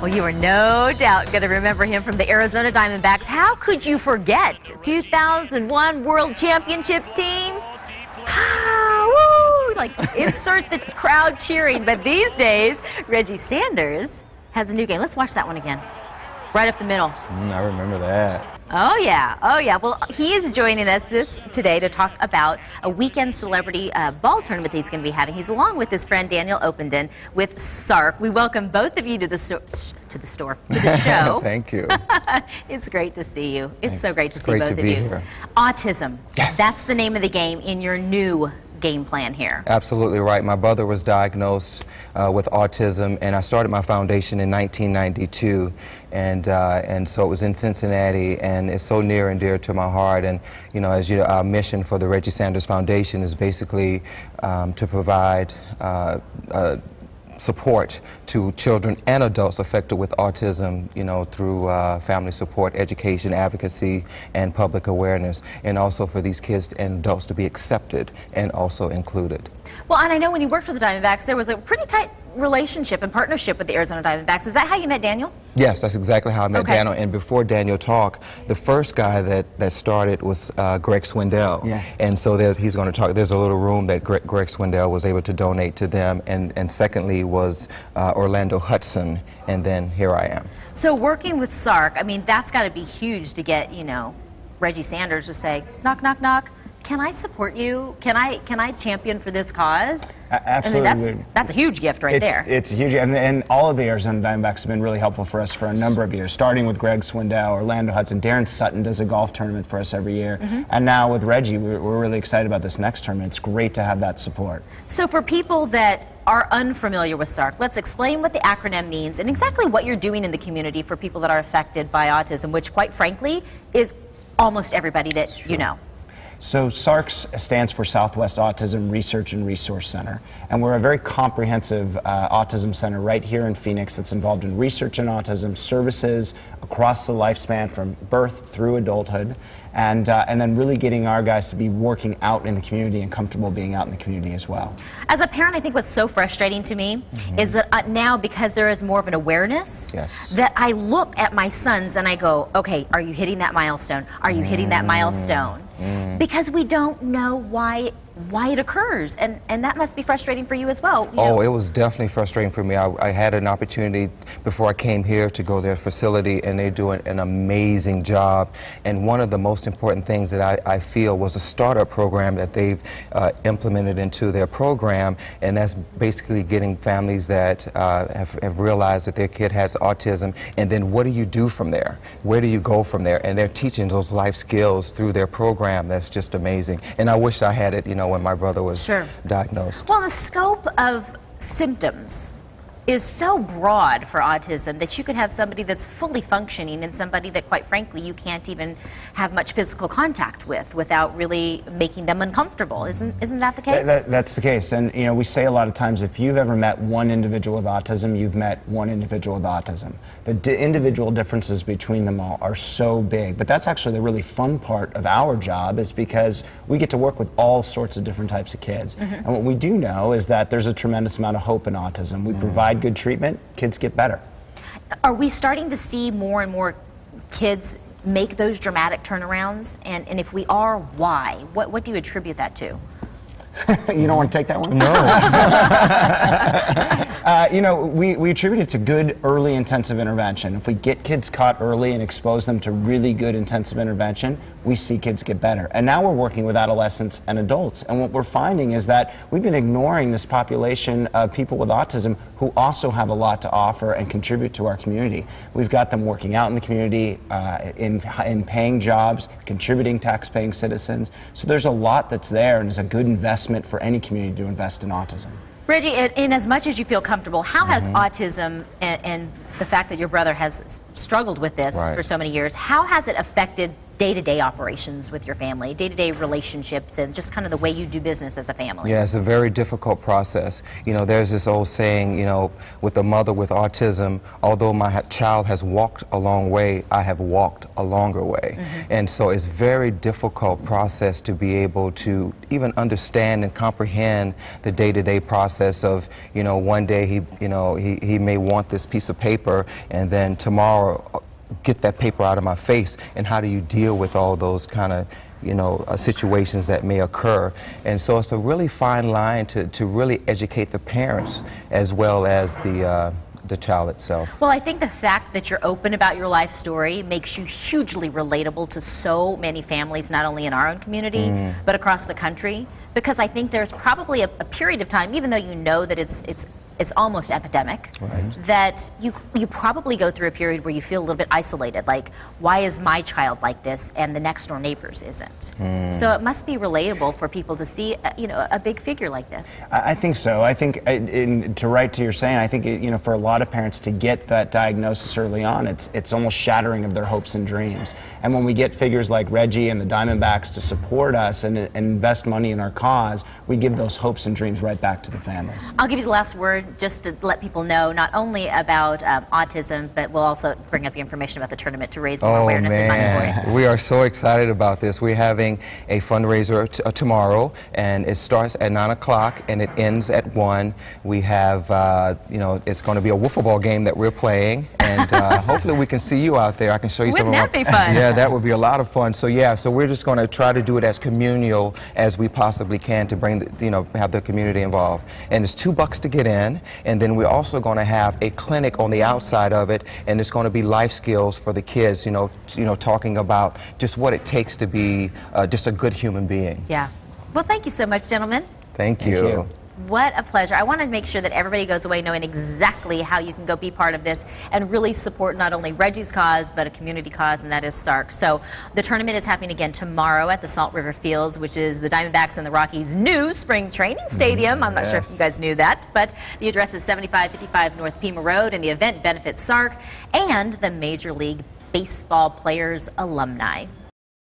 Well, you are no doubt going to remember him from the Arizona Diamondbacks. How could you forget? 2001 World Championship team. Woo! Like, insert the crowd cheering. But these days, Reggie Sanders has a new game. Let's watch that one again. Right up the middle. I remember that. Oh, yeah. Oh, yeah. Well, he is joining us today to talk about a weekend celebrity ball tournament that he's going to be having. He's along with his friend Daniel Openden with SARK. We welcome both of you to the show. Thank you. It's great to see you. It's Thanks. so great to It's see great both to of be you. Here. Autism. Yes. That's the name of the game in your new game plan here. Absolutely right. My brother was diagnosed with autism, and I started my foundation in 1992, and so it was in Cincinnati, and it's so near and dear to my heart. And you know, as you know, our mission for the Reggie Sanders Foundation is basically to provide support to children and adults affected with autism, you know, through family support, education, advocacy, and public awareness, and also for these kids and adults to be accepted and also included. Well, and I know when you worked for the Diamondbacks, there was a pretty tight relationship and partnership with the Arizona Diamondbacks. Is that how you met Daniel? Yes, that's exactly how I met Okay. Daniel. And before Daniel talked, the first guy that started was Greg Swindell. Yeah. And so he's going to talk. There's a little room that Greg Swindell was able to donate to them. And secondly was Orlando Hudson. And then here I am. So working with SARK, I mean, that's got to be huge to get, you know, Reggie Sanders to say, knock, knock, knock. Can I support you? Can I champion for this cause? Absolutely. I mean, that's a huge gift right there. It's huge, and all of the Arizona Diamondbacks have been really helpful for us for a number of years, starting with Greg Swindell, Orlando Hudson. Darren Sutton does a golf tournament for us every year, and now with Reggie, we're really excited about this next tournament. It's great to have that support. So for people that are unfamiliar with SARK, let's explain what the acronym means and exactly what you're doing in the community for people that are affected by autism, which quite frankly is almost everybody that you know. So SARK stands for Southwest Autism Research and Resource Center, and we're a very comprehensive autism center right here in Phoenix that's involved in research in autism, services across the lifespan from birth through adulthood, and then really getting our guys to be working out in the community and comfortable being out in the community as well. As a parent, I think what's so frustrating to me is that now, because there is more of an awareness, that I look at my sons and I go, okay, are you hitting that milestone? Are you hitting that milestone? Because we don't know why it occurs, and that must be frustrating for you as well. You know. It was definitely frustrating for me. I had an opportunity before I came here to go to their facility, and they're doing an amazing job. And one of the most important things that I feel was a startup program that they've implemented into their program, and that's basically getting families that have realized that their kid has autism, and then what do you do from there? Where do you go from there? And they're teaching those life skills through their program. That's just amazing. And I wish I had it, you know, when my brother was diagnosed. Well, the scope of symptoms is so broad for autism that you could have somebody that's fully functioning and somebody that, quite frankly, you can't even have much physical contact with without really making them uncomfortable. Isn't that the case? That's the case. And you know, we say a lot of times, if you've ever met one individual with autism, you've met one individual with autism. The individual differences between them all are so big. But that's actually the really fun part of our job, is because we get to work with all sorts of different types of kids. And what we do know is that there's a tremendous amount of hope in autism. We provide good treatment, kids get better. Are we starting to see more and more kids make those dramatic turnarounds? And if we are, why? What do you attribute that to? You don't want to take that one? No. You know, we attribute it to good early intensive intervention. If we get kids caught early and expose them to really good intensive intervention, we see kids get better. And now we're working with adolescents and adults. And what we're finding is that we've been ignoring this population of people with autism who also have a lot to offer and contribute to our community. We've got them working out in the community, in paying jobs, contributing tax-paying citizens. So there's a lot that's there, and it's a good investment for any community to invest in autism. Reggie, in as much as you feel comfortable, how has autism and the fact that your brother has struggled with this for so many years, how has it affected day-to-day operations with your family, day-to-day relationships, and just kind of the way you do business as a family? Yeah, it's a very difficult process. You know, there's this old saying, you know, with a mother with autism, although my child has walked a long way, I have walked a longer way. And so it's very difficult process to be able to even understand and comprehend the day-to-day process of, you know, one day he may want this piece of paper, and then tomorrow get that paper out of my face, and how do you deal with all those kind of, you know, situations that may occur. And so it's a really fine line to really educate the parents as well as the child itself. Well, I think the fact that you're open about your life story makes you hugely relatable to so many families, not only in our own community, but across the country. Because I think there's probably a period of time, even though you know that it's almost epidemic, that you probably go through a period where you feel a little bit isolated, like, why is my child like this and the next door neighbor's isn't? So it must be relatable for people to see, you know, a big figure like this. I think so. I think, to write to your saying, I think, you know, for a lot of parents to get that diagnosis early on, it's almost shattering of their hopes and dreams. And when we get figures like Reggie and the Diamondbacks to support us and invest money in our cause, we give those hopes and dreams right back to the families. I'll give you the last word, just to let people know not only about autism, but we'll also bring up the information about the tournament to raise more awareness and money for it. We are so excited about this. We're having a fundraiser tomorrow, and it starts at 9 o'clock and it ends at 1. We have, you know, it's going to be a wiffle ball game that we're playing, and hopefully we can see you out there. I can show you some of Wouldn't that be fun? Yeah, that would be a lot of fun. So yeah, so we're just going to try to do it as communal as we possibly can to bring, you know, have the community involved. And it's $2 to get in. And then we're also going to have a clinic on the outside of it, and it's going to be life skills for the kids, you know, talking about just what it takes to be just a good human being. Yeah. Well, thank you so much, gentlemen. Thank you. What a pleasure. I want to make sure that everybody goes away knowing exactly how you can go be part of this and really support not only Reggie's cause, but a community cause, and that is Sark. So the tournament is happening again tomorrow at the Salt River Fields, which is the Diamondbacks and the Rockies' new spring training stadium. I'm not sure if you guys knew that, but the address is 7555 North Pima Road, and the event benefits Sark and the Major League Baseball Players Alumni.